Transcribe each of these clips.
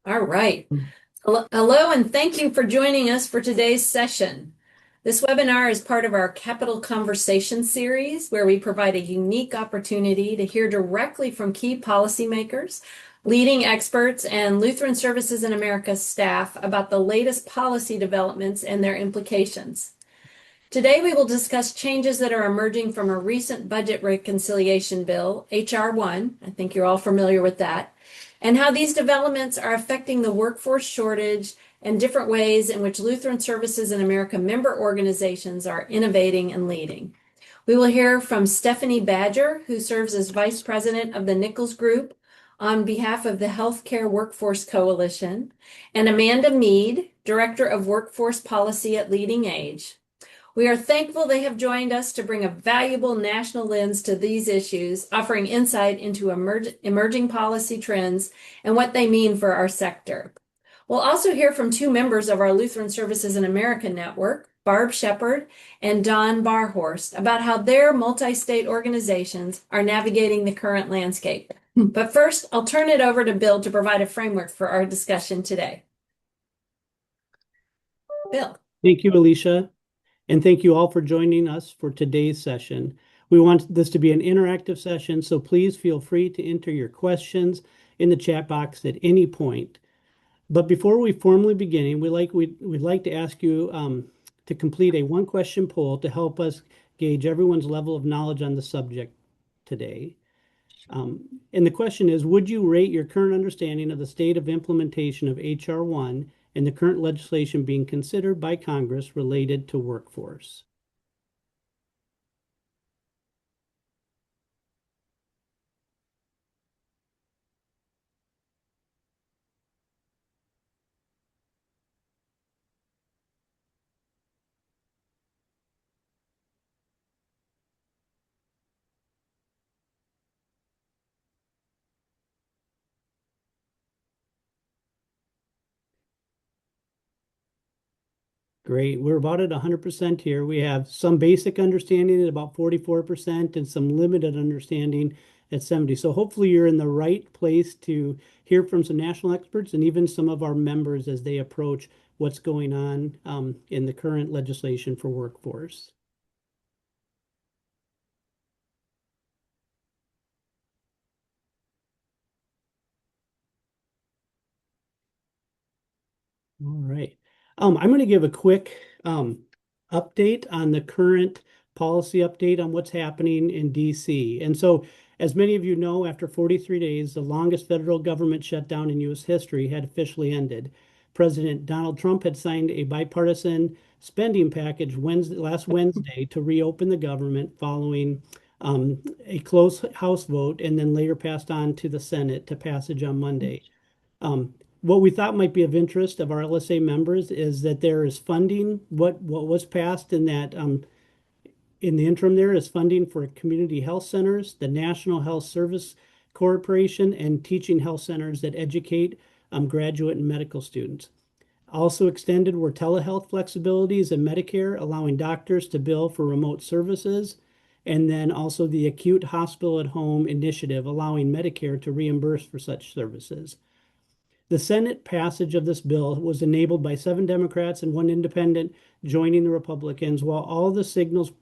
All right. Hello, and thank you for joining us for today's session. This webinar is part of our Capital Conversation series, where we provide a unique opportunity to hear directly from key policymakers, leading experts, and Lutheran Services in America staff about the latest policy developments and their implications. Today, we will discuss changes that are emerging from a recent budget reconciliation bill, H.R. 1. I think you're all familiar with that, and how these developments are affecting the workforce shortage and different ways in which Lutheran Services in America member organizations are innovating and leading. We will hear from Stephanie Badger, who serves as Vice President of the Nichols Group on behalf of the Healthcare Workforce Coalition, and Amanda Mead, Director of Workforce Policy at Leading Age. We are thankful they have joined us to bring a valuable national lens to these issues, offering insight into emerging policy trends and what they mean for our sector. We'll also hear from two members of our Lutheran Services in America network, Barb Shepard and Don Barhorst, about how their multi-state organizations are navigating the current landscape. But first, I'll turn it over to Bill to provide a framework for our discussion today. Bill. Thank you, Alicia. And thank you all for joining us for today's session. We want this to be an interactive session, so please feel free to enter your questions in the chat box at any point. But before we formally begin, we'd like to ask you to complete a one-question poll to help us gauge everyone's level of knowledge on the subject today. And the question is, would you rate your current understanding of the state of implementation of H.R. 1 and the current legislation being considered by Congress related to workforce? Great. We're about at 100% here. We have some basic understanding at about 44% and some limited understanding at 70. So hopefully you're in the right place to hear from some national experts and even some of our members as they approach what's going on in the current legislation for workforce. All right. I'm going to give a quick update on the current policy update on what's happening in DC. And so, as many of you know, after 43 days, the longest federal government shutdown in U.S. history had officially ended. President Donald Trump had signed a bipartisan spending package last Wednesday to reopen the government following a close House vote and then later passed on to the Senate to passage on Monday. What we thought might be of interest of our LSA members is that there is funding. What was passed in that in the interim there is funding for community health centers, the National Health Service Corporation, and teaching health centers that educate graduate and medical students. Also extended were telehealth flexibilities in Medicare, allowing doctors to bill for remote services, and then also the acute hospital at home initiative, allowing Medicare to reimburse for such services. The Senate passage of this bill was enabled by 7 Democrats and 1 independent joining the Republicans. While all the signals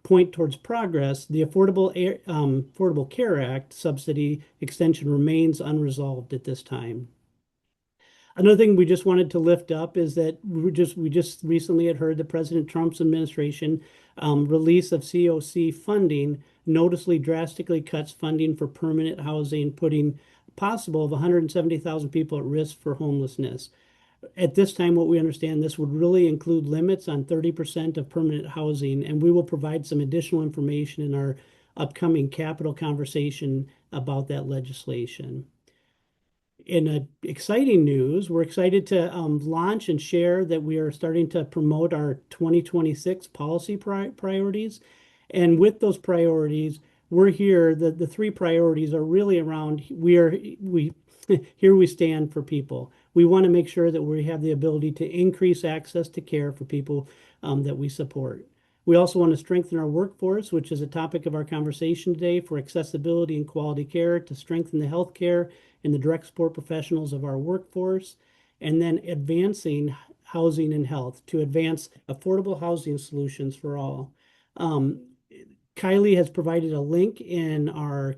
point towards progress, the Affordable Care Act subsidy extension remains unresolved at this time. Another thing we just wanted to lift up is that we just recently had heard that President Trump's administration release of COC funding noticeably drastically cuts funding for permanent housing, putting possible of 170,000 people at risk for homelessness. At this time, what we understand, this would really include limits on 30% of permanent housing, and we will provide some additional information in our upcoming capital conversation about that legislation. In exciting news, we're excited to launch and share that we are starting to promote our 2026 policy priorities. And with those priorities, we're here, the 3 priorities are really around, here we stand for people. We want to make sure that we have the ability to increase access to care for people that we support. We also want to strengthen our workforce, which is a topic of our conversation today, for accessibility and quality care, to strengthen the healthcare and the direct support professionals of our workforce, and then advancing housing and health to advance affordable housing solutions for all. Um, Kylie has provided a link in our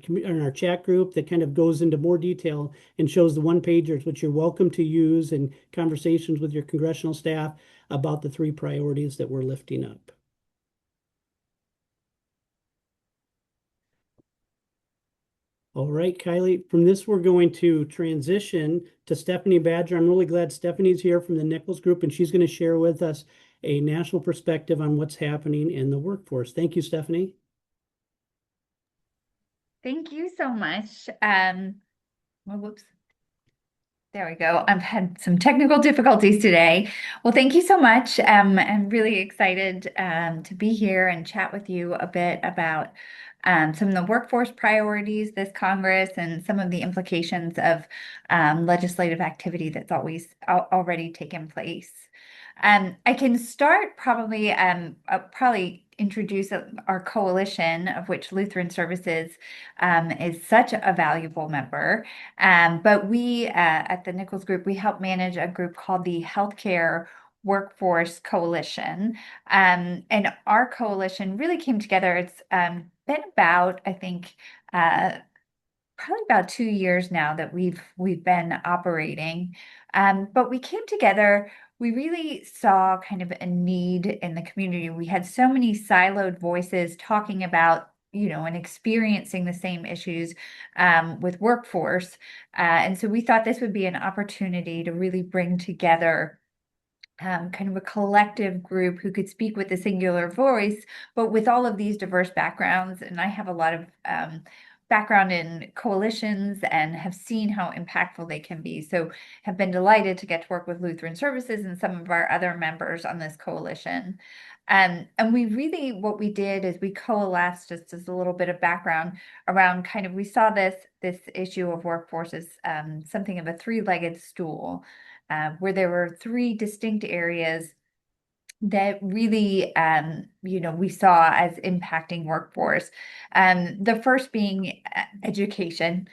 chat group that kind of goes into more detail and shows the one-pagers, which you're welcome to use in conversations with your congressional staff about the three priorities that we're lifting up. All right, Kylie, from this, we're going to transition to Stephanie Badger. I'm really glad Stephanie's here from the Nichols Group, and she's going to share with us a national perspective on what's happening in the workforce. Thank you, Stephanie. Thank you so much. Well, whoops. There we go. I've had some technical difficulties today. Well, thank you so much. I'm really excited to be here and chat with you a bit about some of the workforce priorities this Congress and some of the implications of legislative activity that's already taken place. I can start probably introduce our coalition, of which Lutheran Services is such a valuable member. But we at the Nichols Group, we help manage a group called the Healthcare Workforce Coalition. And our coalition really came together. It's been about, I think, probably about 2 years now that we've been operating. But we came together. We really saw kind of a need in the community. We had so many siloed voices talking about, and experiencing the same issues with workforce. And so we thought this would be an opportunity to really bring together kind of a collective group who could speak with a singular voice, but with all of these diverse backgrounds. And I have a lot of background in coalitions and have seen how impactful they can be. So have been delighted to get to work with Lutheran Services and some of our other members on this coalition. And what we did is we coalesced, just as a little bit of background around kind of, we saw this issue of workforce as something of a three-legged stool, where there were three distinct areas that really, we saw as impacting workforce. The first being education.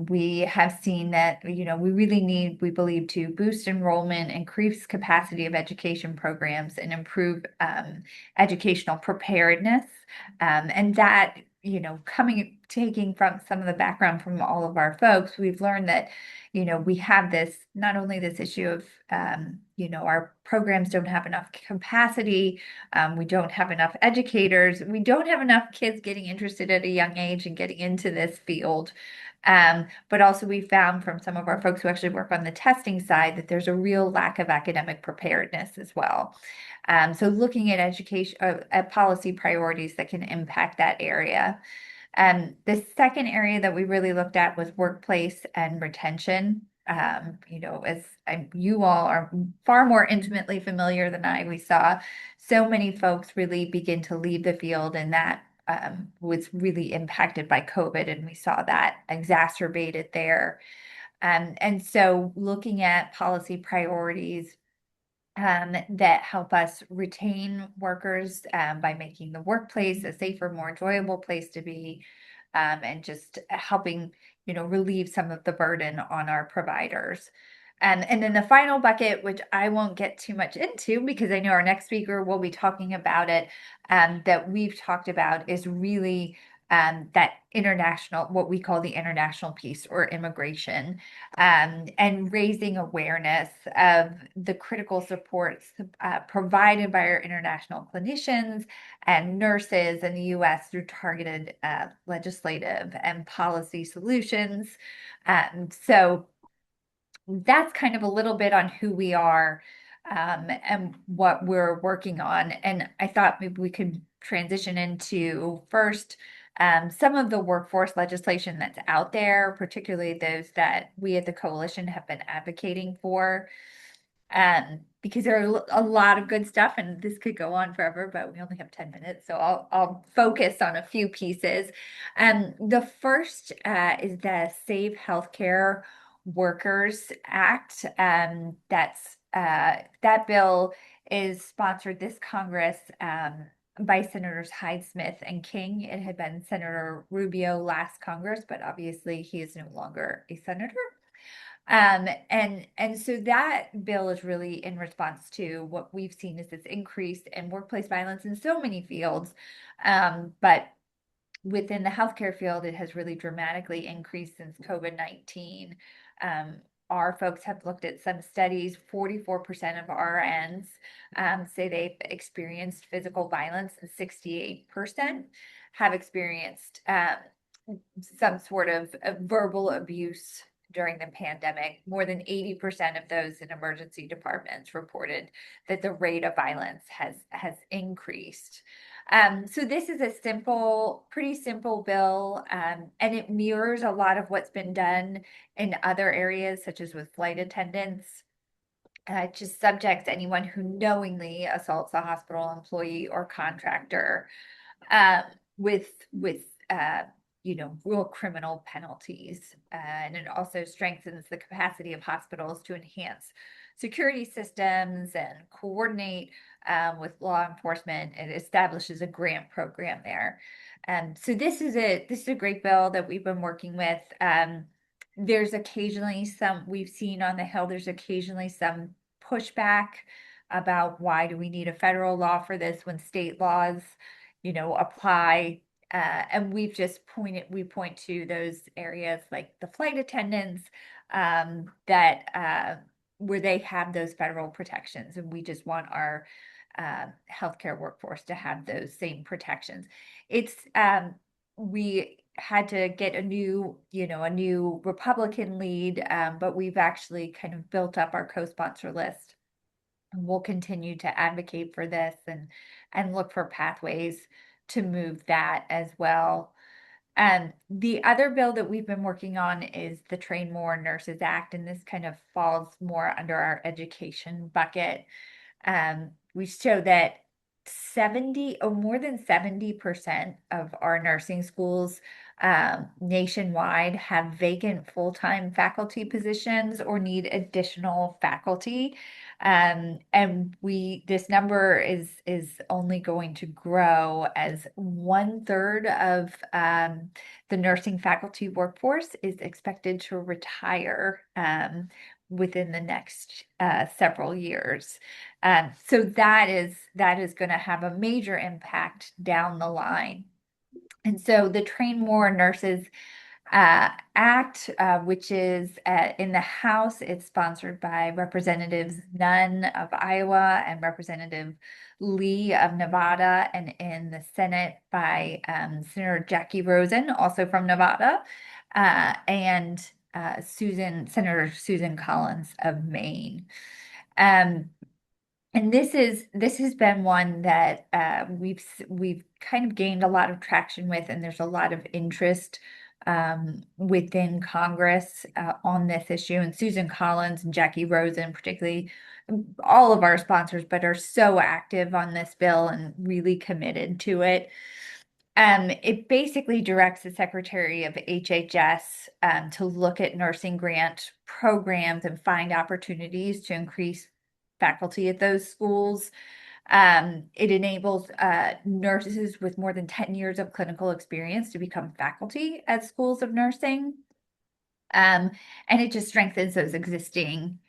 We have seen that, we really need, we believe, to boost enrollment, increase capacity of education programs, and improve educational preparedness. And that, taking from some of the background from all of our folks, we've learned that, we have not only this issue of, our programs don't have enough capacity, we don't have enough educators, we don't have enough kids getting interested at a young age and getting into this field. But also we found from some of our folks who actually work on the testing side that there's a real lack of academic preparedness as well. So looking at education, at policy priorities that can impact that area. The second area that we really looked at was workplace and retention. As you all are far more intimately familiar than I, we saw so many folks really begin to leave the field, and that was really impacted by COVID, and we saw that exacerbated there. And so looking at policy priorities that help us retain workers by making the workplace a safer, more enjoyable place to be, and just helping, relieve some of the burden on our providers. And then the final bucket, which I won't get too much into because I know our next speaker will be talking about it, that we've talked about, is really that international, what we call the international piece, or immigration, and raising awareness of the critical supports provided by our international clinicians and nurses in the U.S. through targeted legislative and policy solutions. So that's kind of a little bit on who we are and what we're working on. And I thought maybe we could transition into first some of the workforce legislation that's out there, particularly those that we at the coalition have been advocating for. Because there are a lot of good stuff, and this could go on forever, but we only have 10 minutes, so I'll focus on a few pieces. The first is the Save Healthcare Workers Act. That bill is sponsored this Congress by Senators Hyde, Smith, and King. It had been Senator Rubio last Congress, but obviously he is no longer a senator. And so that bill is really in response to what we've seen is this increase in workplace violence in so many fields. But within the healthcare field, it has really dramatically increased since COVID-19. Our folks have looked at some studies. 44% of RNs say they've experienced physical violence, and 68% have experienced some sort of verbal abuse during the pandemic. More than 80% of those in emergency departments reported that the rate of violence has increased. So this is a pretty simple bill, and it mirrors a lot of what's been done in other areas, such as with flight attendants. It just subjects anyone who knowingly assaults a hospital employee or contractor with real criminal penalties. And it also strengthens the capacity of hospitals to enhance security systems and coordinate with law enforcement. It establishes a grant program there. So this is a great bill that we've been working with. There's occasionally we've seen on the Hill, there's occasionally some pushback about why do we need a federal law for this when state laws, apply. And we point to those areas like the flight attendants that where they have those federal protections, and we just want our healthcare workforce to have those same protections. We had to get a new Republican lead, but we've actually kind of built up our co-sponsor list. And we'll continue to advocate for this and look for pathways to move that as well. The other bill that we've been working on is the Train More Nurses Act, and this kind of falls more under our education bucket. We show that more than 70% of our nursing schools nationwide have vacant full-time faculty positions or need additional faculty. And this number is only going to grow as 1/3 of the nursing faculty workforce is expected to retire within the next several years. So that is going to have a major impact down the line. And so the Train More Nurses Act, which is in the House, it's sponsored by Representatives Nunn of Iowa and Representative Lee of Nevada, and in the Senate by Senator Jackie Rosen, also from Nevada, and Senator Susan Collins of Maine. And this has been one that we've kind of gained a lot of traction with, and there's a lot of interest within Congress on this issue. And Susan Collins and Jackie Rosen, particularly, all of our sponsors, but are so active on this bill and really committed to it. It basically directs the Secretary of HHS to look at nursing grant programs and find opportunities to increase faculty at those schools. It enables nurses with more than 10 years of clinical experience to become faculty at schools of nursing. And it just strengthens those existing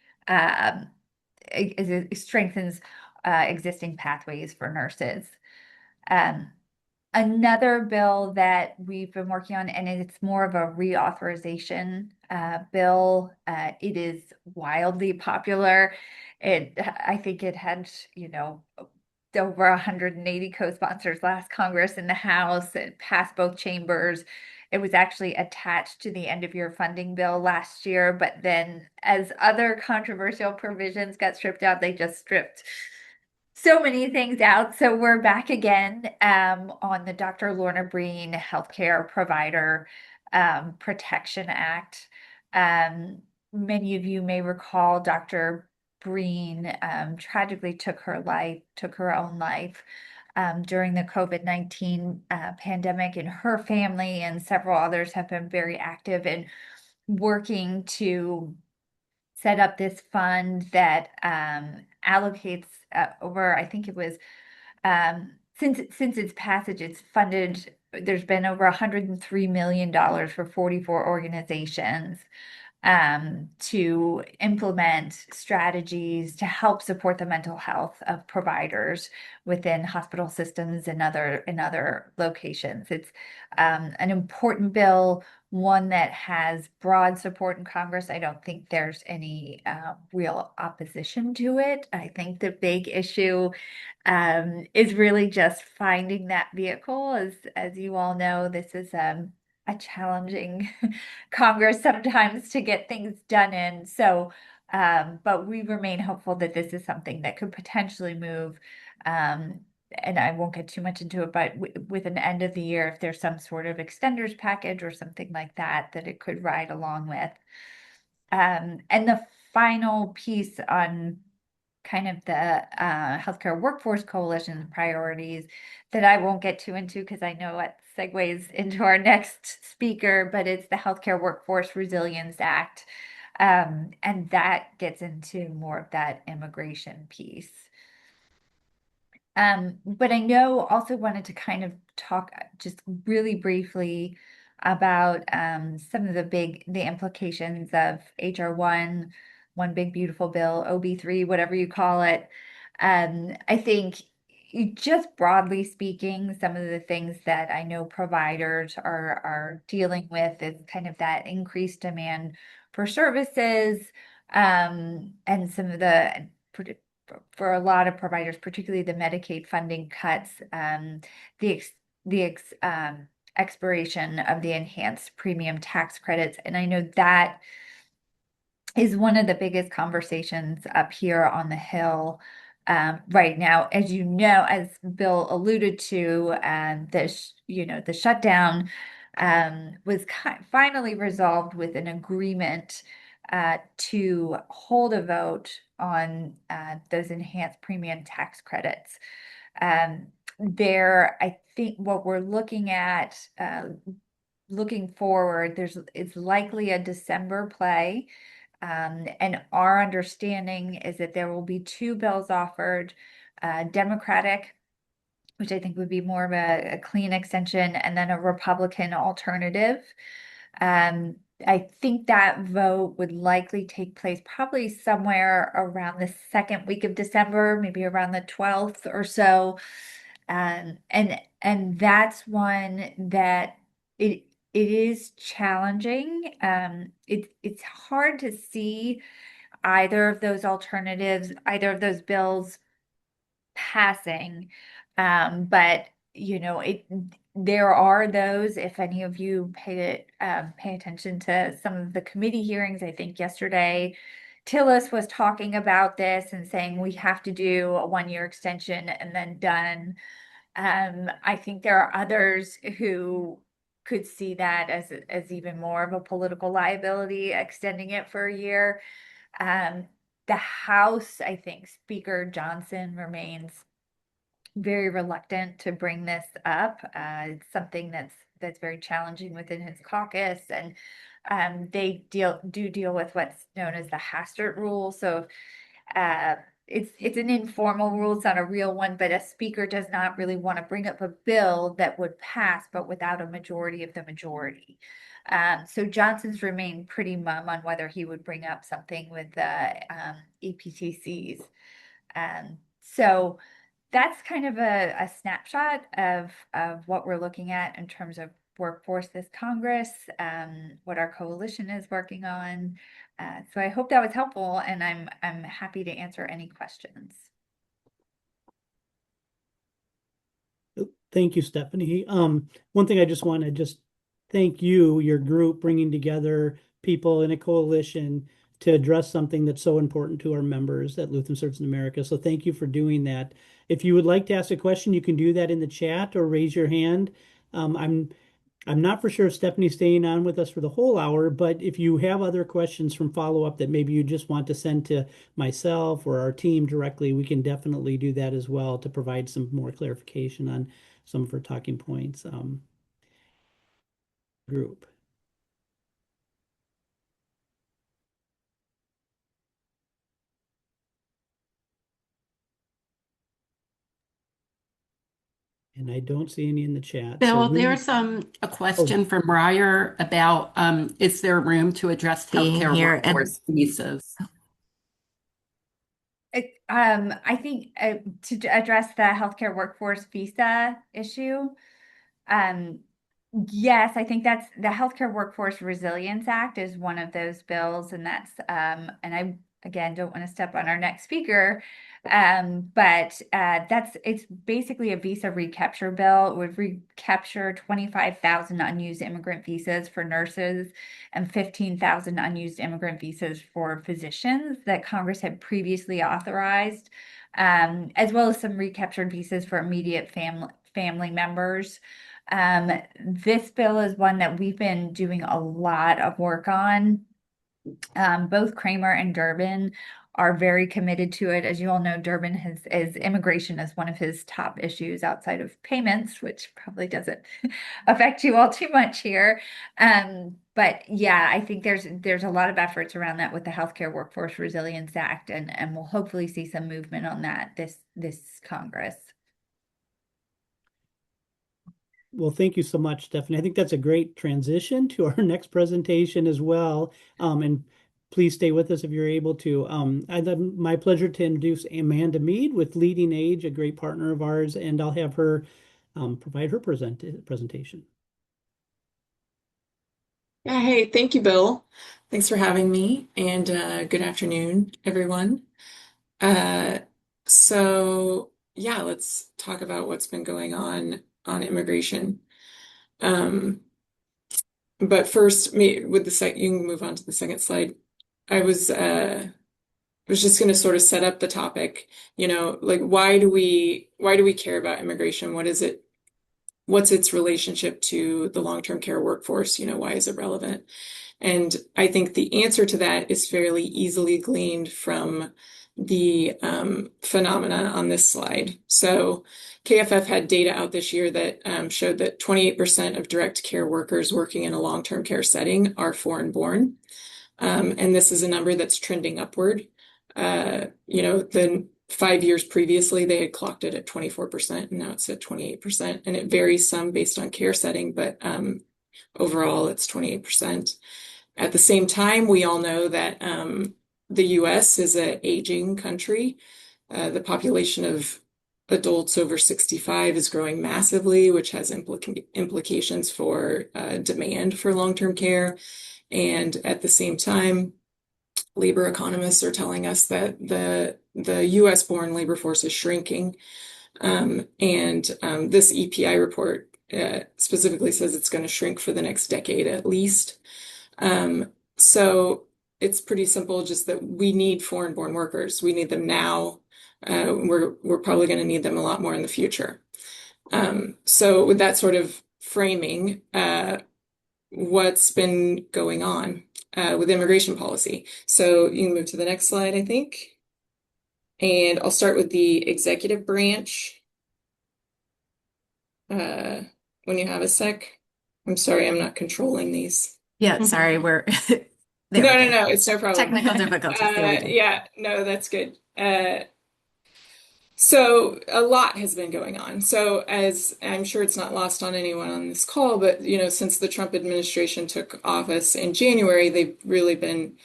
existing pathways for nurses. Another bill that we've been working on, and it's more of a reauthorization bill. It is wildly popular. I think it had, over 180 co-sponsors last Congress in the House. It passed both chambers. It was actually attached to the end of year funding bill last year, but then as other controversial provisions got stripped out, they just stripped so many things out. So we're back again on the Dr. Lorna Breen Healthcare Provider Protection Act. Many of you may recall Dr. Breen tragically took her own life during the COVID-19 pandemic, and her family and several others have been very active in working to set up this fund that allocates over, I think it was since its passage, it's funded, there's been over $103 million for 44 organizations to implement strategies to help support the mental health of providers within hospital systems and other locations. It's an important bill, one that has broad support in Congress. I don't think there's any real opposition to it. I think the big issue is really just finding that vehicle. As you all know, this is a challenging Congress sometimes to get things done in. So, but we remain hopeful that this is something that could potentially move. And I won't get too much into it, but with an end of the year, if there's some sort of extenders package or something like that, that it could ride along with. And the final piece on kind of the Healthcare Workforce Coalition's priorities that I won't get too into because I know it segues into our next speaker, but it's the Healthcare Workforce Resilience Act. And that gets into more of that immigration piece. But I know also wanted to kind of talk just really briefly about some of the implications of HR one big beautiful bill, OB3, whatever you call it. I think just broadly speaking, some of the things that I know providers are dealing with is kind of that increased demand for services, and some of the for a lot of providers, particularly the Medicaid funding cuts, the expiration of the enhanced premium tax credits. And I know that is one of the biggest conversations up here on the Hill right now. As you know, as Bill alluded to, the shutdown was finally resolved with an agreement to hold a vote on those enhanced premium tax credits. I think what we're looking at, looking forward, it's likely a December play. And our understanding is that there will be two bills offered, Democratic, which I think would be more of a clean extension, and then a Republican alternative. I think that vote would likely take place probably somewhere around the second week of December, maybe around the 12th or so. And that's one that it is challenging. It's hard to see either of those alternatives, either of those bills passing. But there are those, if any of you pay attention to some of the committee hearings, I think yesterday, Tillis was talking about this and saying we have to do a 1-year extension and then done. I think there are others who could see that as even more of a political liability, extending it for a year. The House, I think Speaker Johnson remains very reluctant to bring this up. It's something that's very challenging within his caucus, and they deal with what's known as the Hastert rule. So it's an informal rule, it's not a real one, but a speaker does not really want to bring up a bill that would pass, but without a majority of the majority. So Johnson's remained pretty mum on whether he would bring up something with the EPTCs. So that's kind of a snapshot of what we're looking at in terms of workforce this Congress, what our coalition is working on. So I hope that was helpful, and I'm happy to answer any questions. Thank you, Stephanie. One thing I just want to just thank you, your group, bringing together people in a coalition to address something that's so important to our members at Lutheran Services in America. So thank you for doing that. If you would like to ask a question, you can do that in the chat or raise your hand. I'm not for sure if Stephanie's staying on with us for the whole hour, but if you have other questions from follow-up that maybe you just want to send to myself or our team directly, we can definitely do that as well to provide some more clarification on some of our talking points. Group. And I don't see any in the chat. Bill, Linda- there's a question from Briar about is there room to address Being healthcare here and- workforce visas? I think to address the healthcare workforce visa issue, yes, I think that's the Healthcare Workforce Resilience Act is one of those bills, and that's and I again don't want to step on our next speaker, but it's basically a visa recapture bill. It would recapture 25,000 unused immigrant visas for nurses and 15,000 unused immigrant visas for physicians that Congress had previously authorized, as well as some recaptured visas for immediate family members. This bill is one that we've been doing a lot of work on. Both Kramer and Durbin are very committed to it. As you all know, Durbin is immigration is one of his top issues outside of payments, which probably doesn't affect you all too much here. But yeah, I think there's a lot of efforts around that with the Healthcare Workforce Resilience Act, and we'll hopefully see some movement on that this Congress. Well, thank you so much, Stephanie. I think that's a great transition to our next presentation as well. And please stay with us if you're able to. My pleasure to introduce Amanda Mead with Leading Age, a great partner of ours, and I'll have her provide her presentation. Yeah, hey, thank you, Bill. Thanks for having me, and good afternoon, everyone. So yeah, let's talk about what's been going on immigration. But first, with the you can move on to the second slide. I was just going to sort of set up the topic. Like why do we care about immigration? What is it? What's its relationship to the long-term care workforce? Why is it relevant? And I think the answer to that is fairly easily gleaned from the phenomena on this slide. So KFF had data out this year that showed that 28% of direct care workers working in a long-term care setting are foreign-born. And this is a number that's trending upward. The 5 years previously, they had clocked it at 24%, and now it's at 28%. And it varies some based on care setting, but overall, it's 28%. At the same time, we all know that the US is an aging country. The population of adults over 65 is growing massively, which has implications for demand for long-term care. And at the same time, labor economists are telling us that the US-born labor force is shrinking. This EPI report specifically says it's going to shrink for the next decade at least. So it's pretty simple, just that we need foreign-born workers. We need them now. We're probably going to need them a lot more in the future. So with that sort of framing, what's been going on with immigration policy? So you can move to the next slide, I think. And I'll start with the executive branch. When you have a sec. I'm sorry, I'm not controlling these. Yeah, sorry, we're No, it's no problem. technical difficulties. There we go. Yeah, no, that's good. So a lot has been going on. So as I'm sure it's not lost on anyone on this call, but since the Trump administration took office in January, they've really been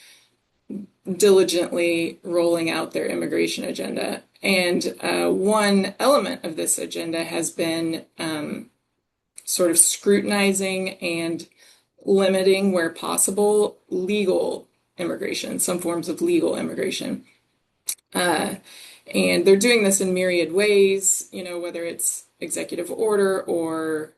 diligently rolling out their immigration agenda. And one element of this agenda has been sort of scrutinizing and limiting, where possible, legal immigration, some forms of legal immigration. And they're doing this in myriad ways, whether it's executive order or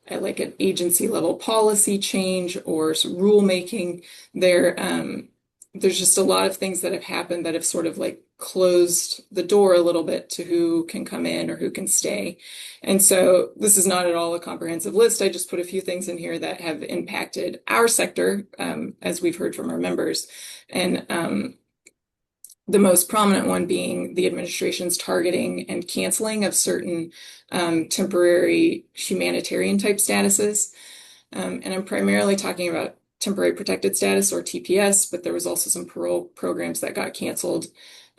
at like an agency level policy change or rulemaking. There's just a lot of things that have happened that have sort of like closed the door a little bit to who can come in or who can stay. And so this is not at all a comprehensive list. I just put a few things in here that have impacted our sector, as we've heard from our members. And the most prominent one being the administration's targeting and canceling of certain temporary humanitarian type statuses. And I'm primarily talking about temporary protected status, or TPS, but there was also some parole programs that got canceled.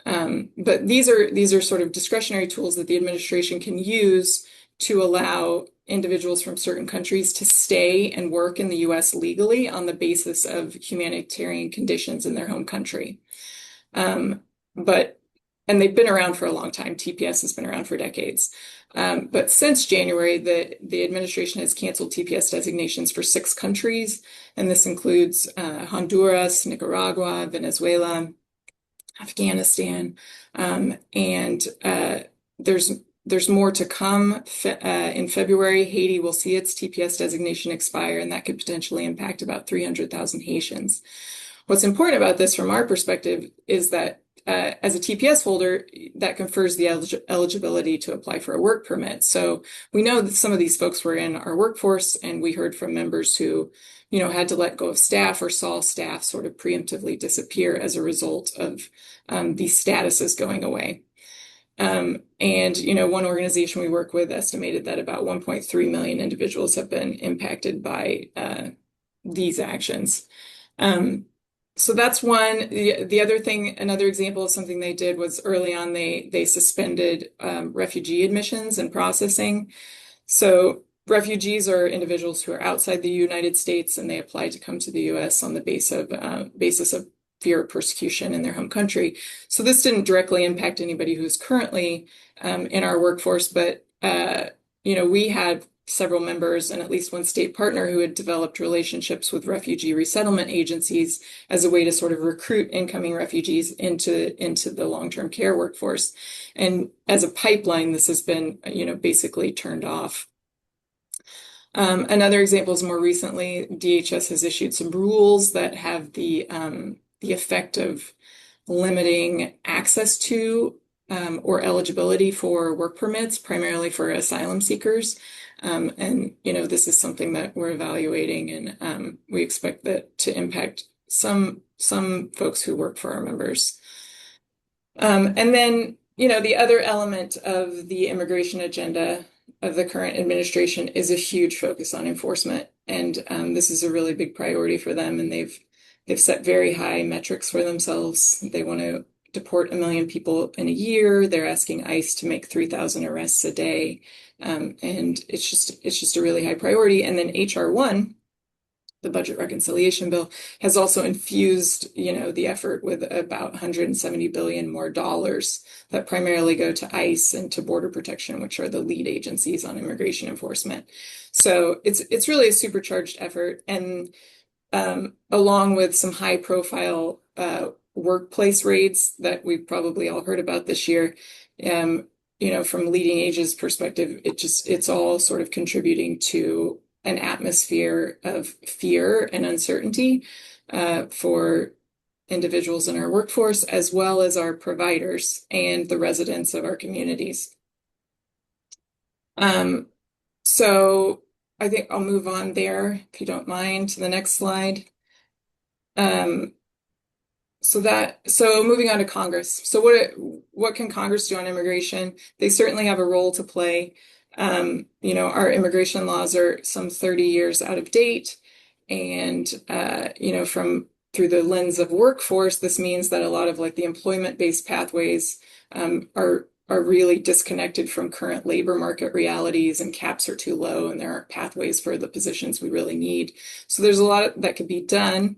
But these are sort of discretionary tools that the administration can use to allow individuals from certain countries to stay and work in the US legally on the basis of humanitarian conditions in their home country. And they've been around for a long time. TPS has been around for decades. But since January, the administration has canceled TPS designations for 6 countries, and this includes Honduras, Nicaragua, Venezuela, Afghanistan, and there's more to come. In February, Haiti will see its TPS designation expire, and that could potentially impact about 300,000 Haitians. What's important about this from our perspective is that as a TPS holder, that confers the eligibility to apply for a work permit. So we know that some of these folks were in our workforce, and we heard from members who, had to let go of staff or saw staff sort of preemptively disappear as a result of these statuses going away. And, one organization we work with estimated that about 1.3 million individuals have been impacted by these actions. So that's one. The other thing, another example of something they did was early on, they suspended refugee admissions and processing. So refugees are individuals who are outside the United States, and they apply to come to the US on the basis of fear of persecution in their home country. So this didn't directly impact anybody who's currently in our workforce, but we had several members and at least one state partner who had developed relationships with refugee resettlement agencies as a way to sort of recruit incoming refugees into the long-term care workforce. And as a pipeline, this has been, basically turned off. Another example is more recently, DHS has issued some rules that have the effect of limiting access to or eligibility for work permits, primarily for asylum seekers. And this is something that we're evaluating, and we expect that to impact some folks who work for our members. And then, the other element of the immigration agenda of the current administration is a huge focus on enforcement. And this is a really big priority for them, and they've set very high metrics for themselves. They want to deport 1 million people in a year. They're asking ICE to make 3,000 arrests a day. And it's just a really high priority. And then HR 1, the budget reconciliation bill, has also infused, the effort with about $170 billion more dollars that primarily go to ICE and to Border Protection, which are the lead agencies on immigration enforcement. So it's really a supercharged effort. And along with some high profile workplace raids that we've probably all heard about this year, from Leading Age's perspective, it's all sort of contributing to an atmosphere of fear and uncertainty for individuals in our workforce, as well as our providers and the residents of our communities. So I think I'll move on there, if you don't mind, to the next slide. So moving on to Congress. So what can Congress do on immigration? They certainly have a role to play. Our immigration laws are some 30 years out of date. And, through the lens of workforce, this means that a lot of the employment-based pathways are really disconnected from current labor market realities, and caps are too low, and there aren't pathways for the positions we really need. So there's a lot that could be done.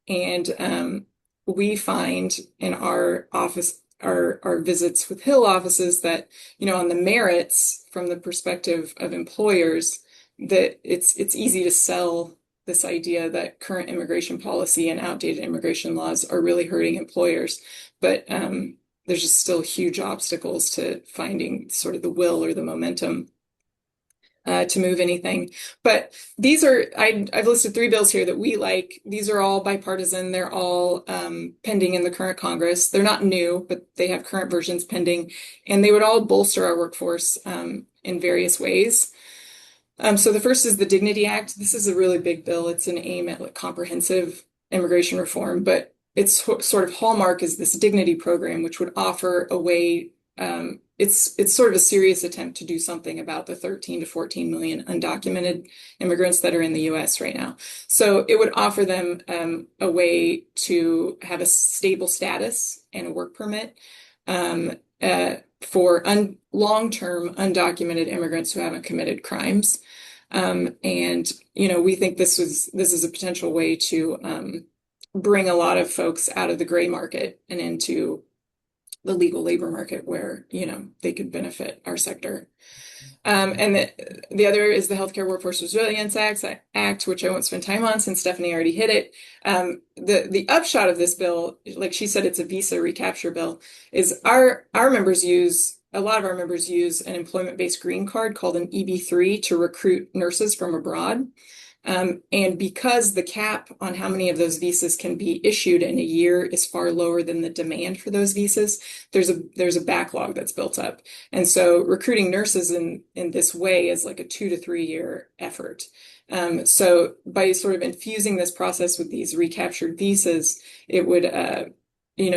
And we find in our office, our visits with Hill offices, that, on the merits from the perspective of employers, that it's easy to sell this idea that current immigration policy and outdated immigration laws are really hurting employers. But there's just still huge obstacles to finding sort of the will or the momentum to move anything. But these are, I've listed 3 bills here that we like. These are all bipartisan. They're all pending in the current Congress. They're not new, but they have current versions pending, and they would all bolster our workforce in various ways. So the first is the Dignity Act. This is a really big bill. It's an aim at comprehensive immigration reform, but its sort of hallmark is this dignity program, which would offer a way. It's sort of a serious attempt to do something about the 13 to 14 million undocumented immigrants that are in the US right now. So it would offer them a way to have a stable status and a work permit, for long-term undocumented immigrants who haven't committed crimes. And we think this is a potential way to bring a lot of folks out of the gray market and into the legal labor market where, they could benefit our sector. And the other is the Healthcare Workforce Resilience Act, which I won't spend time on since Stephanie already hit it. The upshot of this bill, like she said, it's a visa recapture bill, is a lot of our members use an employment-based green card called an EB-3 to recruit nurses from abroad. And because the cap on how many of those visas can be issued in a year is far lower than the demand for those visas, there's a backlog that's built up. And so recruiting nurses in this way is like a 2 to 3 year effort. So by sort of infusing this process with these recaptured visas, it would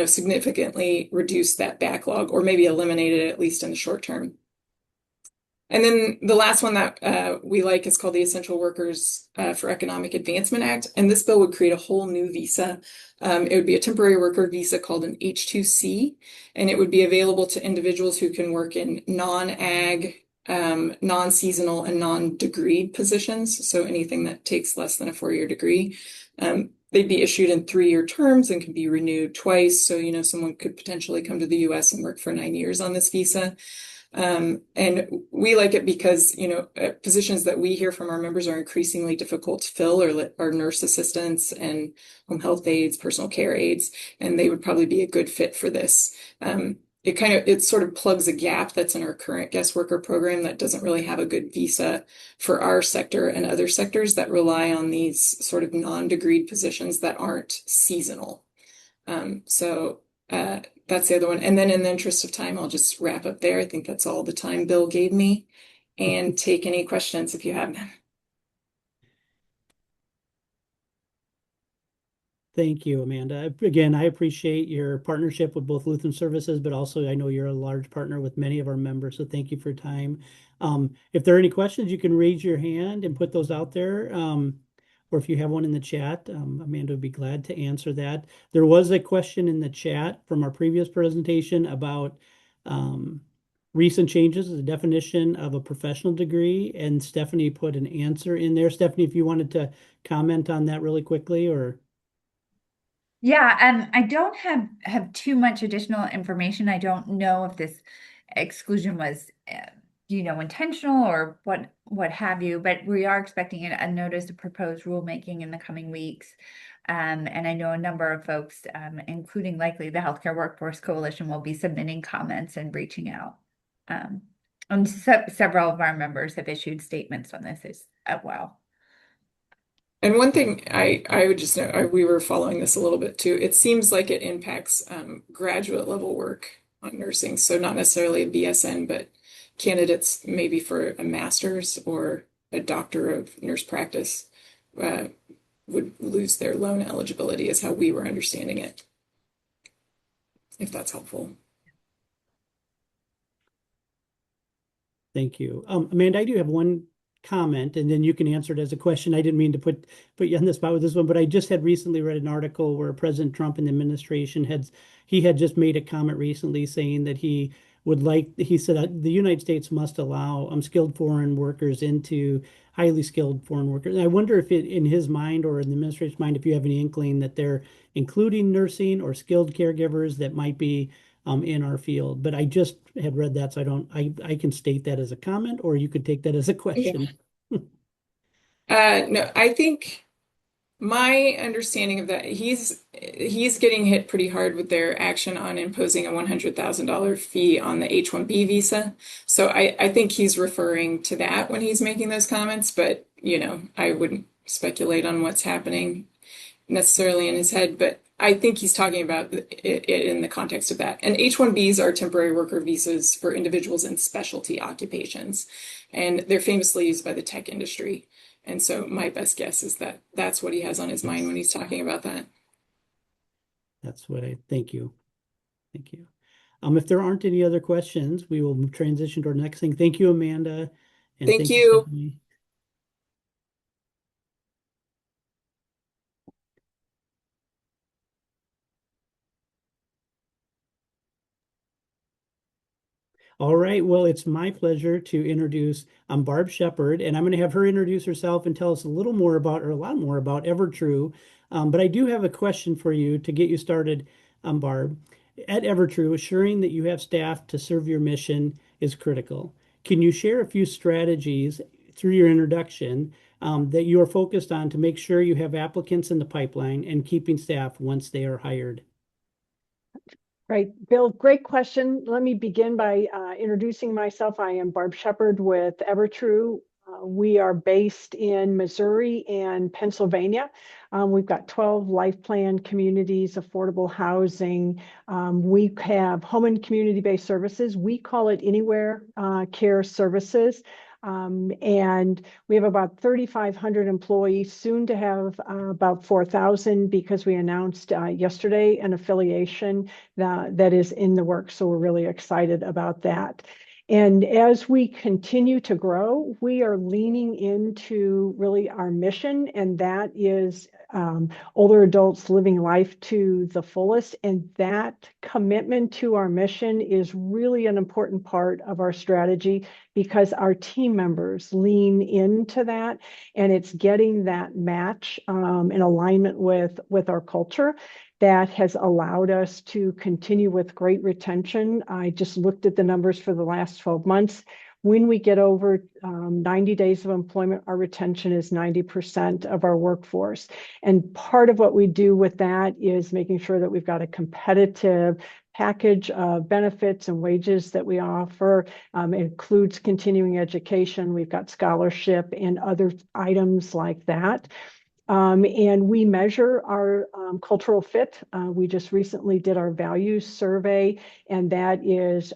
significantly reduce that backlog, or maybe eliminate it, at least in the short term. And then the last one that we like is called the Essential Workers for Economic Advancement Act. And this bill would create a whole new visa. It would be a temporary worker visa called an H-2C, and it would be available to individuals who can work in non-ag, non-seasonal, and non-degreed positions. So anything that takes less than a 4-year degree. They'd be issued in 3-year terms and can be renewed twice. So, someone could potentially come to the US and work for 9 years on this visa. And we like it because, positions that we hear from our members are increasingly difficult to fill are nurse assistants and home health aides, personal care aides, and they would probably be a good fit for this. It sort of plugs a gap that's in our current guest worker program that doesn't really have a good visa for our sector and other sectors that rely on these sort of non-degreed positions that aren't seasonal. That's the other one. And then in the interest of time, I'll just wrap up there. I think that's all the time Bill gave me, and take any questions if you have them. Thank you, Amanda. Again, I appreciate your partnership with both Lutheran Services, but also I know you're a large partner with many of our members, so thank you for your time. If there are any questions, you can raise your hand and put those out there. Or if you have one in the chat, Amanda would be glad to answer that. There was a question in the chat from our previous presentation about recent changes to the definition of a professional degree, and Stephanie put an answer in there. Stephanie, if you wanted to comment on that really quickly, or... Yeah, I don't have too much additional information. I don't know if this exclusion was, intentional or what have you, but we are expecting a notice of proposed rulemaking in the coming weeks. And I know a number of folks, including likely the Healthcare Workforce Coalition, will be submitting comments and reaching out. And several of our members have issued statements on this as well. And one thing I would just note, we were following this a little bit too. It seems like it impacts graduate level work on nursing. So not necessarily a BSN, but candidates maybe for a master's or a doctor of nurse practice would lose their loan eligibility, is how we were understanding it, if that's helpful. Thank you. Amanda, I do have one comment, and then you can answer it as a question. I didn't mean to put you on the spot with this one, but I just had recently read an article where President Trump and the administration had just made a comment recently saying that he said the United States must allow skilled foreign workers into highly skilled foreign workers. And I wonder if in his mind or in the administration's mind, if you have any inkling that they're including nursing or skilled caregivers that might be in our field. But I just had read that, so I can state that as a comment, or you could take that as a question. No, I think my understanding of that, he's getting hit pretty hard with their action on imposing a $100,000 fee on the H-1B visa. So I think he's referring to that when he's making those comments, but I wouldn't speculate on what's happening necessarily in his head, but I think he's talking about it in the context of that. And H-1Bs are temporary worker visas for individuals in specialty occupations, and they're famously used by the tech industry. And so my best guess is that that's what he has on his mind when he's talking about that. Thank you. Thank you. If there aren't any other questions, we will transition to our next thing. Thank you, Amanda. And thank you. Stephanie. All right. Well, it's my pleasure to introduce Barb Shepherd, and I'm going to have her introduce herself and tell us a little more about, or a lot more about Evertrue. But I do have a question for you to get you started, Barb. At Evertrue, assuring that you have staff to serve your mission is critical. Can you share a few strategies through your introduction that you are focused on to make sure you have applicants in the pipeline and keeping staff once they are hired? Right, Bill, great question. Let me begin by introducing myself. I am Barb Shepherd with Evertrue. We are based in Missouri and Pennsylvania. We've got 12 life plan communities, affordable housing. We have home and community-based services. We call it Anywhere Care Services. And we have about 3,500 employees, soon to have about 4,000 because we announced yesterday an affiliation that is in the works. So we're really excited about that. And as we continue to grow, we are leaning into really our mission, and that is older adults living life to the fullest. And that commitment to our mission is really an important part of our strategy because our team members lean into that, and it's getting that match in alignment with our culture that has allowed us to continue with great retention. I just looked at the numbers for the last 12 months. When we get over 90 days of employment, our retention is 90% of our workforce. And part of what we do with that is making sure that we've got a competitive package of benefits and wages that we offer. It includes continuing education. We've got scholarship and other items like that. And we measure our cultural fit. We just recently did our values survey, and that is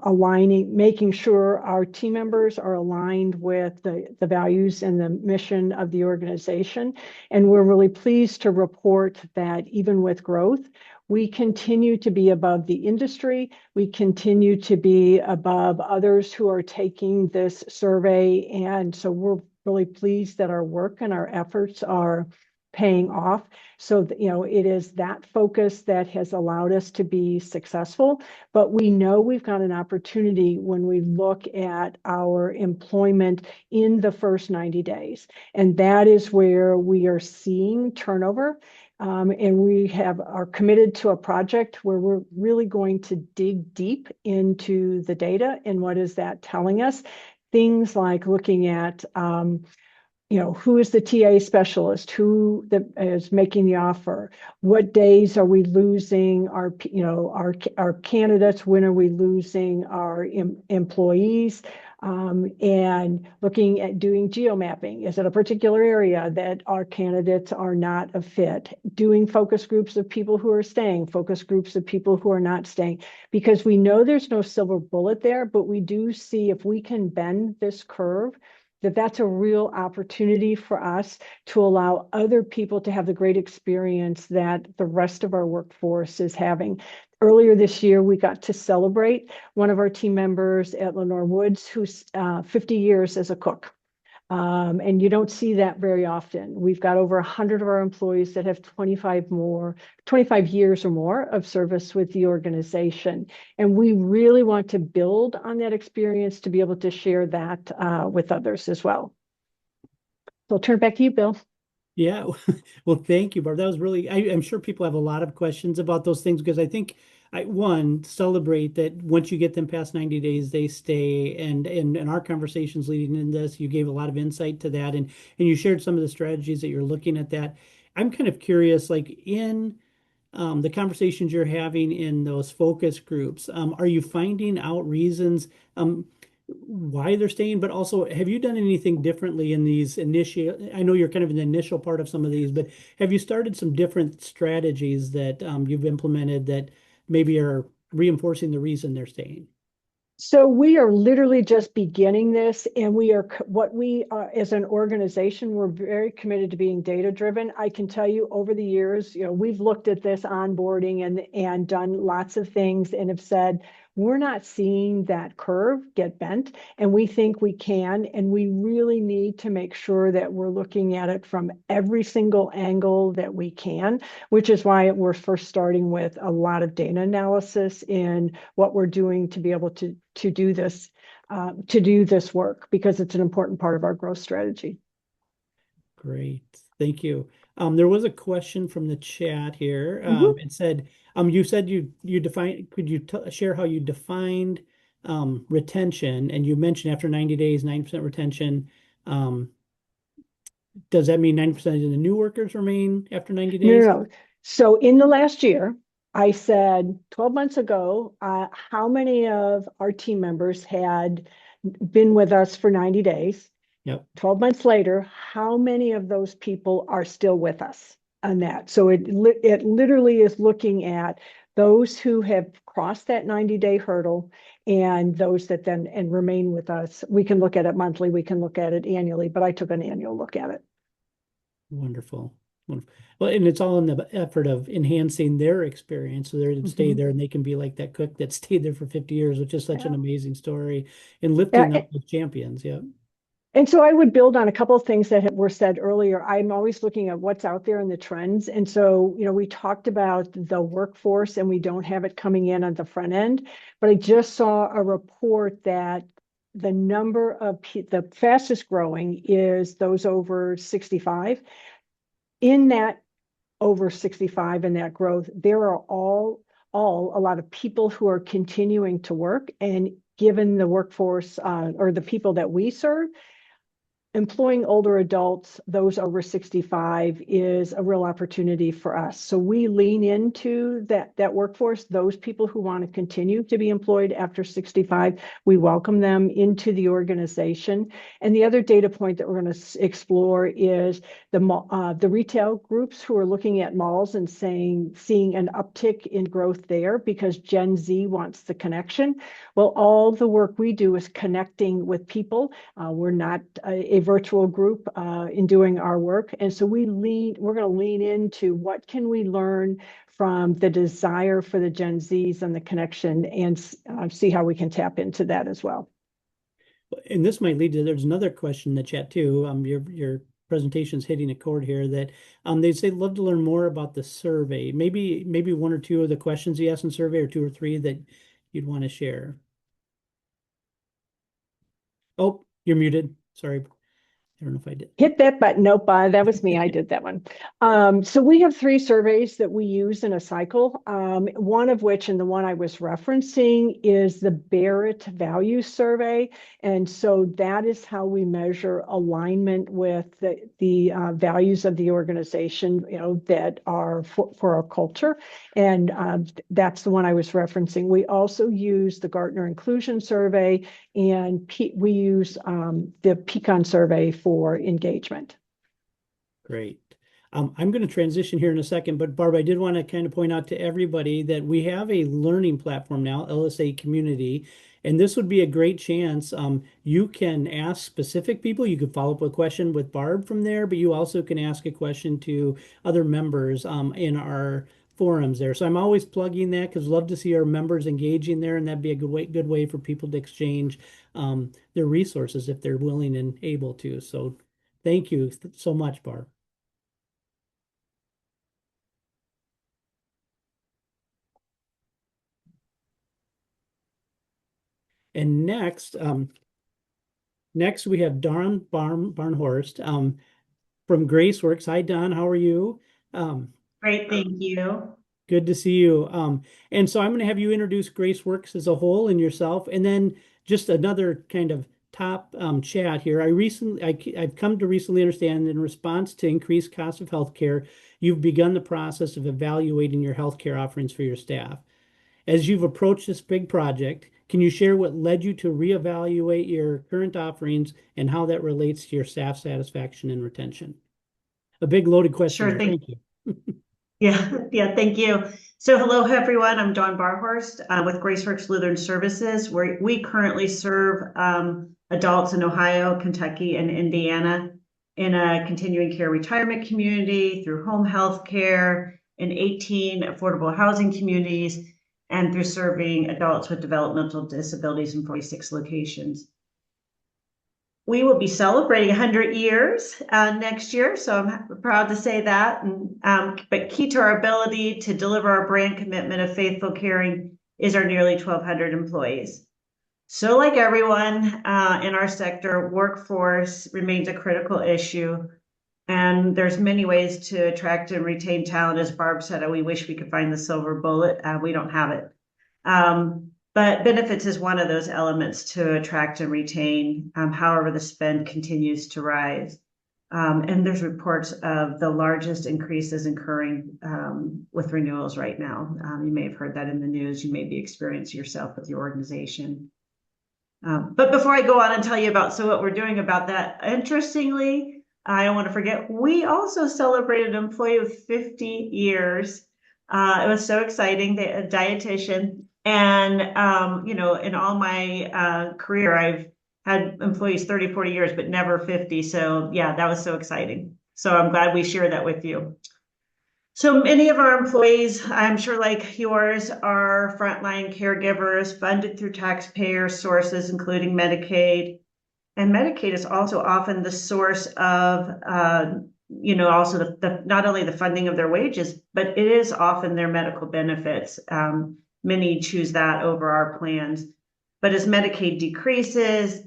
aligning, making sure our team members are aligned with the values and the mission of the organization. And we're really pleased to report that even with growth, we continue to be above the industry. We continue to be above others who are taking this survey. And so we're really pleased that our work and our efforts are paying off. So, it is that focus that has allowed us to be successful. But we know we've got an opportunity when we look at our employment in the first 90 days. And that is where we are seeing turnover. And we are committed to a project where we're really going to dig deep into the data and what is that telling us. Things like looking at, who is the TA specialist, who is making the offer, what days are we losing our candidates, when are we losing our employees, and looking at doing geomapping. Is it a particular area that our candidates are not a fit? Doing focus groups of people who are staying, focus groups of people who are not staying, because we know there's no silver bullet there, but we do see if we can bend this curve, that's a real opportunity for us to allow other people to have the great experience that the rest of our workforce is having. Earlier this year, we got to celebrate one of our team members at Lenore Woods, who's 50 years as a cook. And you don't see that very often. We've got over 100 of our employees that have 25 years or more of service with the organization. And we really want to build on that experience to be able to share that with others as well. So I'll turn it back to you, Bill. Yeah, well, thank you, Barb. That was really, I'm sure people have a lot of questions about those things because I think celebrate that once you get them past 90 days, they stay. And in our conversations leading in this, you gave a lot of insight to that and you shared some of the strategies that you're looking at that. I'm kind of curious, like in the conversations you're having in those focus groups, are you finding out reasons why they're staying, but also have you done anything differently in these initial, I know you're kind of in the initial part of some of these, but have you started some different strategies that you've implemented that maybe are reinforcing the reason they're staying? So we are literally just beginning this, and we are as an organization, we're very committed to being data driven. I can tell you over the years, we've looked at this onboarding and done lots of things and have said, we're not seeing that curve get bent, and we think we can, and we really need to make sure that we're looking at it from every single angle that we can, which is why we're first starting with a lot of data analysis in what we're doing to be able to do this work, because it's an important part of our growth strategy. Great. Thank you. There was a question from the chat here. Mhm. It said, you said you define, could you share how you defined retention? And you mentioned after 90 days, 90% retention. Does that mean 90% of the new workers remain after 90 No, days? no. So in the last year, I said 12 months ago, how many of our team members had been with us for 90 days? Yep. 12 months later, how many of those people are still with us on that? So it literally is looking at those who have crossed that 90-day hurdle and those that then remain with us. We can look at it monthly, we can look at it annually, but I took an annual look at it. Wonderful. Wonderful. Well, and it's all in the effort of enhancing their experience so they can stay there and they can be like that cook that stayed there for 50 years, which is such an amazing story, and lifting up those champions. Yeah. And so I would build on a couple of things that were said earlier. I'm always looking at what's out there in the trends. And so, we talked about the workforce and we don't have it coming in on the front end, but I just saw a report that the number of the fastest growing is those over 65. In that over 65 and that growth, there are all a lot of people who are continuing to work, and given the workforce or the people that we serve, employing older adults, those over 65, is a real opportunity for us. So we lean into that workforce, those people who want to continue to be employed after 65, we welcome them into the organization. And the other data point that we're going to explore is the retail groups who are looking at malls and seeing an uptick in growth there because Gen Z wants the connection. Well, all the work we do is connecting with people. We're not a virtual group in doing our work. And so we're going to lean into what can we learn from the desire for the Gen Zs and the connection, and see how we can tap into that as well. And this might lead to, there's another question in the chat too. Your presentation's hitting a chord here that they say love to learn more about the survey. Maybe one or two of the questions you asked in survey, or two or three that you'd want to share. Oh, you're muted. Sorry. I don't know if I did. Hit that button. Nope, that was me. I did that one. So we have 3 surveys that we use in a cycle. One of which, and the one I was referencing, is the Barrett Values Survey. And so that is how we measure alignment with the values of the organization, that are for our culture. And that's the one I was referencing. We also use the Gartner Inclusion Survey, and we use the Pecan Survey for engagement. Great. I'm going to transition here in a second, but Barb, I did want to kind of point out to everybody that we have a learning platform now, LSA Community, and this would be a great chance. You can ask specific people. You could follow up a question with Barb from there, but you also can ask a question to other members in our forums there. So I'm always plugging that because love to see our members engaging there, and that'd be a good way for people to exchange their resources if they're willing and able to. So thank you so much, Barb. And next we have Don Barnhorst from GraceWorks. Hi, Don. How are you? Great, thank you. Good to see you. And so I'm going to have you introduce GraceWorks as a whole and yourself, and then just another kind of top chat here. I've come to recently understand, in response to increased cost of healthcare, you've begun the process of evaluating your healthcare offerings for your staff. As you've approached this big project, can you share what led you to reevaluate your current offerings and how that relates to your staff satisfaction and retention? A big loaded question. Sure, Thank you. Yeah, thank you. So hello, everyone. I'm Dawn Barhorst with GraceWorks Lutheran Services, where we currently serve adults in Ohio, Kentucky, and Indiana in a continuing care retirement community, through home health care, in 18 affordable housing communities, and through serving adults with developmental disabilities in 46 locations. We will be celebrating 100 years next year, so I'm proud to say that. But key to our ability to deliver our brand commitment of faithful caring is our nearly 1,200 employees. So like everyone in our sector, workforce remains a critical issue. And there's many ways to attract and retain talent. As Barb said, we wish we could find the silver bullet. We don't have it. But benefits is one of those elements to attract and retain. However, the spend continues to rise. And there's reports of the largest increases occurring with renewals right now. You may have heard that in the news. You may be experiencing yourself with your organization. But before I go on and tell you about what we're doing about that, interestingly, I don't want to forget, we also celebrated an employee of 50 years. It was so exciting, a dietitian. And, in all my career, I've had employees 30, 40 years, but never 50. So yeah, that was so exciting. So I'm glad we share that with you. So many of our employees, I'm sure like yours, are frontline caregivers funded through taxpayer sources, including Medicaid. And Medicaid is also often the source of, also the not only the funding of their wages, but it is often their medical benefits. Many choose that over our plans. But as Medicaid decreases,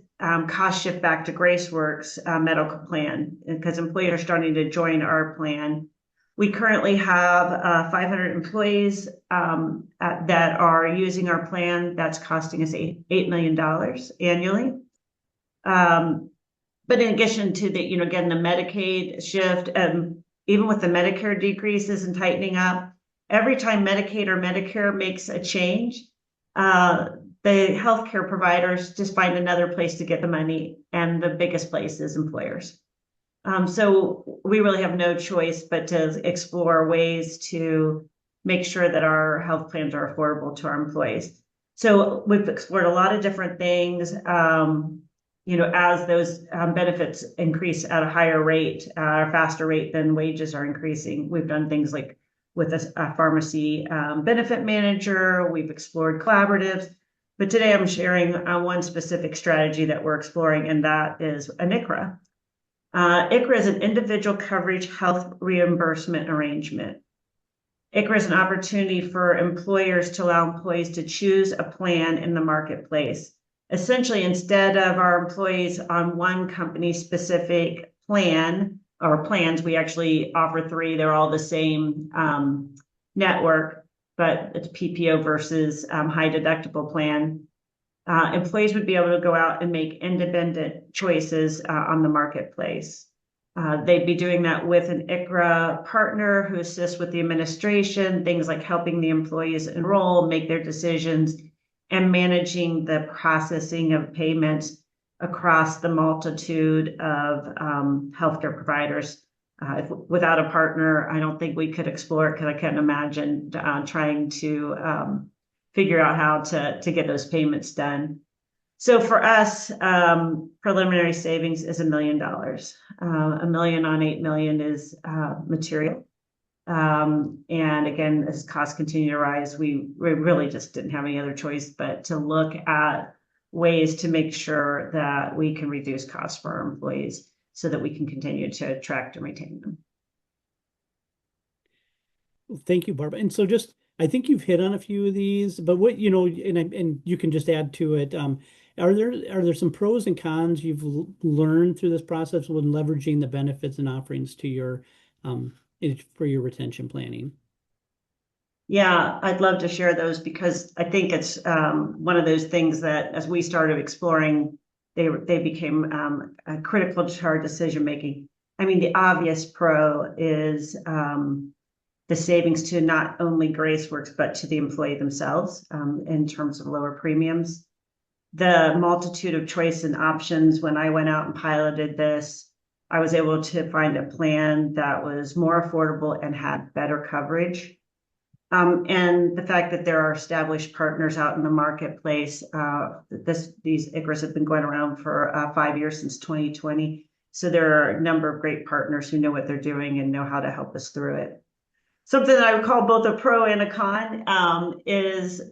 costs shift back to GraceWorks medical plan because employees are starting to join our plan. We currently have 500 employees that are using our plan. That's costing us $8 million annually. But in addition to the, again, the Medicaid shift, even with the Medicare decreases and tightening up, every time Medicaid or Medicare makes a change, the healthcare providers just find another place to get the money, and the biggest place is employers. So we really have no choice but to explore ways to make sure that our health plans are affordable to our employees. So we've explored a lot of different things. As those benefits increase at a higher rate, or faster rate than wages are increasing. We've done things like with a pharmacy benefit manager. We've explored collaboratives. But today I'm sharing one specific strategy that we're exploring, and that is an ICHRA. ICHRA is an individual coverage health reimbursement arrangement. ICHRA is an opportunity for employers to allow employees to choose a plan in the marketplace. Essentially, instead of our employees on one company specific plan or plans, we actually offer 3. They're all the same network, but it's PPO versus high deductible plan. Employees would be able to go out and make independent choices on the marketplace. They'd be doing that with an ICHRA partner who assists with the administration, things like helping the employees enroll, make their decisions, and managing the processing of payments across the multitude of healthcare providers. Without a partner, I don't think we could explore it because I can't imagine trying to figure out how to get those payments done. So for us, preliminary savings is $1 million. $1 million on $8 million is material. And again, as costs continue to rise, we really just didn't have any other choice but to look at ways to make sure that we can reduce costs for our employees so that we can continue to attract and retain them. Well, thank you, Barbara. And so I think you've hit on a few of these, but what, and you can just add to it. Are there some pros and cons you've learned through this process when leveraging the benefits and offerings to your for your retention planning? Yeah, I'd love to share those because I think it's one of those things that as we started exploring, they became critical to our decision making. I mean, the obvious pro is the savings to not only GraceWorks, but to the employee themselves in terms of lower premiums. The multitude of choice and options when I went out and piloted this, I was able to find a plan that was more affordable and had better coverage. And the fact that there are established partners out in the marketplace, these ICHRAs have been going around for 5 years, since 2020. So there are a number of great partners who know what they're doing and know how to help us through it. something that I would call both a pro and a con is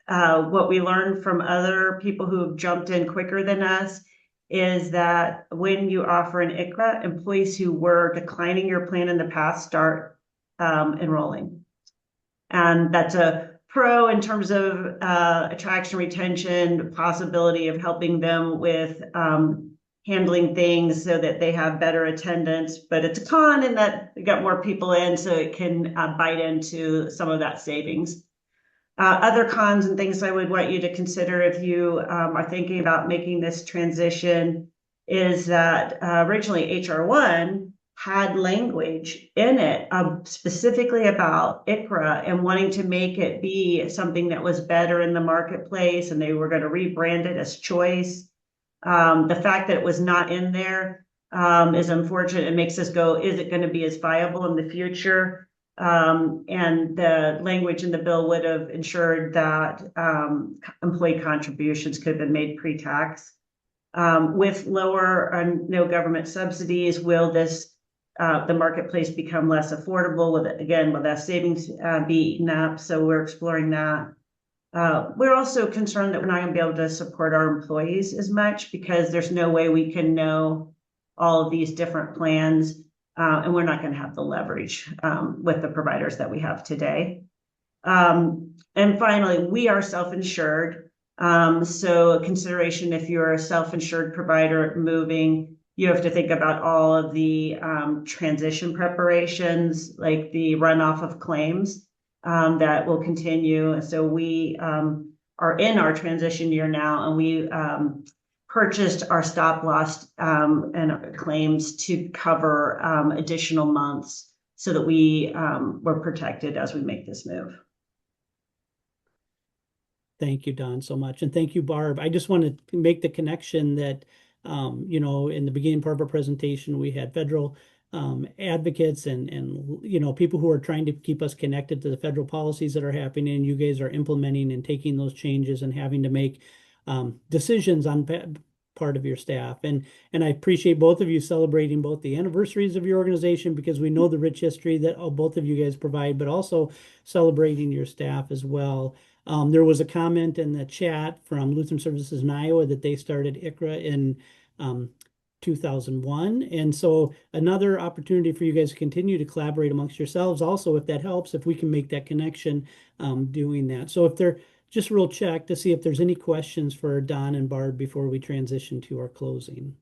what we learned from other people who have jumped in quicker than us is that when you offer an ICRA, employees who were declining your plan in the past start enrolling. And that's a pro in terms of attraction, retention, possibility of helping them with handling things so that they have better attendance, but it's a con in that they got more people in, so it can bite into some of that savings. Other cons and things I would want you to consider if you are thinking about making this transition is that originally HR1 had language in it specifically about ICRA and wanting to make it be something that was better in the marketplace, and they were going to rebrand it as Choice. The fact that it was not in there is unfortunate. It makes us go, is it going to be as viable in the future? And the language in the bill would have ensured that employee contributions could have been made pre-tax. With lower and no government subsidies, will this the marketplace become less affordable? Will that savings be eaten up? So we're exploring that. We're also concerned that we're not going to be able to support our employees as much because there's no way we can know all of these different plans, and we're not going to have the leverage with the providers that we have today. And finally, we are self-insured. So a consideration if you're a self-insured provider moving, you have to think about all of the transition preparations, like the runoff of claims that will continue. So we are in our transition year now, and we purchased our stop loss and our claims to cover additional months so that we were protected as we make this move. Thank you, Don, so much. And thank you, Barb. I just want to make the connection that, you know, in the beginning part of our presentation, we had federal advocates and you know, people who are trying to keep us connected to the federal policies that are happening, and you guys are implementing and taking those changes and having to make decisions on part of your staff. And I appreciate both of you celebrating both the anniversaries of your organization, because we know the rich history that both of you guys provide, but also celebrating your staff as well. There was a comment in the chat from Lutheran Services in Iowa that they started ICRA in 2001. And so another opportunity for you guys to continue to collaborate amongst yourselves also, if that helps, if we can make that connection doing that. So if they're just real check to see if there's any questions for Don and Barb before we transition to our closing.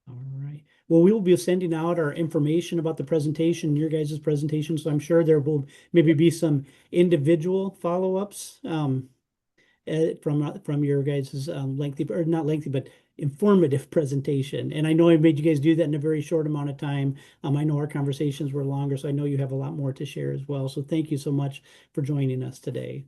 All right. Well, we will be sending out our information about the presentation, your guys' presentation. So I'm sure there will maybe be some individual follow-ups from your guys' lengthy, or not lengthy, but informative presentation. And I know I made you guys do that in a very short amount of time. I know our conversations were longer, so I know you have a lot more to share as well. So thank you so much for joining us today.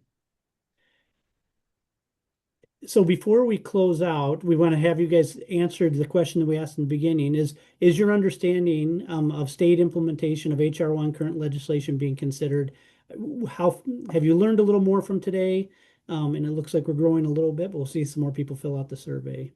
So before we close out, we want to have you guys answer the question that we asked in the beginning: is your understanding of state implementation of HR1 current legislation being considered? How have you learned a little more from today? And it looks like we're growing a little bit, but we'll see some more people fill out the survey.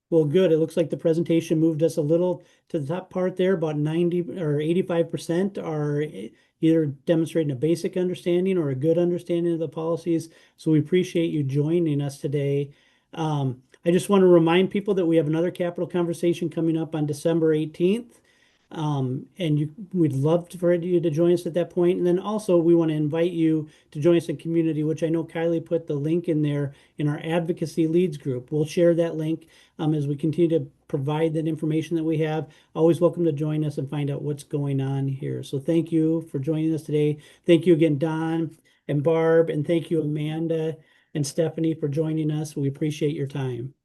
Well, good. It looks like the presentation moved us a little to the top part there. About 90 or 85% are either demonstrating a basic understanding or a good understanding of the policies. So we appreciate you joining us today. I just want to remind people that we have another capital conversation coming up on December 18th. And we'd love for you to join us at that point. And then also we want to invite you to join us in community, which I know Kylie put the link in there in our advocacy leads group. We'll share that link as we continue to provide that information that we have. Always welcome to join us and find out what's going on here. So thank you for joining us today. Thank you again, Don and Barb, and thank you, Amanda and Stephanie, for joining us. We appreciate your time.